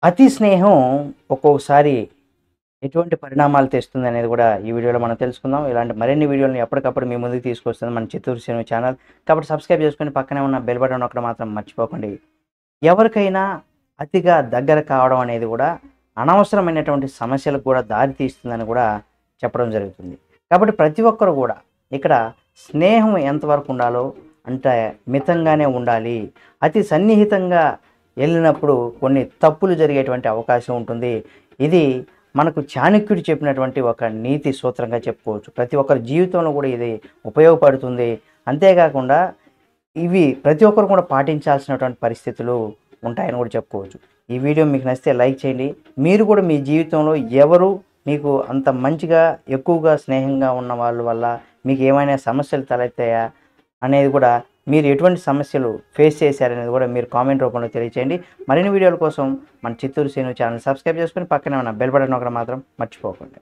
అతి స్నేహం ఒక్కొక్కసారి ఎటువంటి పరిణామాలు తెస్తుందనేది కూడా ఈ వీడియోలో మనం తెలుసుకుందాం. ఇలాంటి మరిన్ని వీడియోలను ఎప్పటికప్పుడు మీ ముందుకు తీసుకొస్తుంది మన చిత్తూరు సినిమా ఛానల్. కాబట్టి సబ్స్క్రైబ్ చేసుకొని పక్కనే ఉన్న బెల్ బటన్ నొక్కడం మాత్రం మర్చిపోకండి. ఎవరికైనా అతిగా దగ్గర కావడం అనేది కూడా అనవసరమైనటువంటి సమస్యలకు కూడా దారి తీస్తుందని కూడా చెప్పడం జరుగుతుంది. కాబట్టి ప్రతి ఒక్కరు కూడా ఇక్కడ స్నేహం ఎంతవరకు ఉండాలో అంటే మితంగానే ఉండాలి. అతి సన్నిహితంగా వెళ్ళినప్పుడు కొన్ని తప్పులు జరిగేటువంటి అవకాశం ఉంటుంది. ఇది మనకు చాణక్యుడు చెప్పినటువంటి ఒక నీతి సూత్రంగా చెప్పుకోవచ్చు. ప్రతి ఒక్కరి జీవితంలో కూడా ఇది ఉపయోగపడుతుంది. అంతేకాకుండా ఇవి ప్రతి ఒక్కరు కూడా పాటించాల్సినటువంటి పరిస్థితులు ఉంటాయని కూడా చెప్పుకోవచ్చు. ఈ వీడియో మీకు నచ్చితే లైక్ చేయండి. మీరు కూడా మీ జీవితంలో ఎవరు మీకు అంత మంచిగా ఎక్కువగా స్నేహంగా ఉన్న వాళ్ళ వల్ల మీకు ఏమైనా సమస్యలు తలెత్తాయా అనేది కూడా, మీరు ఎటువంటి సమస్యలు ఫేస్ చేశారనేది కూడా మీరు కామెంట్ రూపంలో తెలియచేయండి. మరిన్ని వీడియోల కోసం మన చిత్తూరు సినిమా ఛానల్ సబ్స్క్రైబ్ చేసుకొని పక్కనే ఉన్న బెల్ బటన్ నొక్కడం మాత్రం మర్చిపోకండి.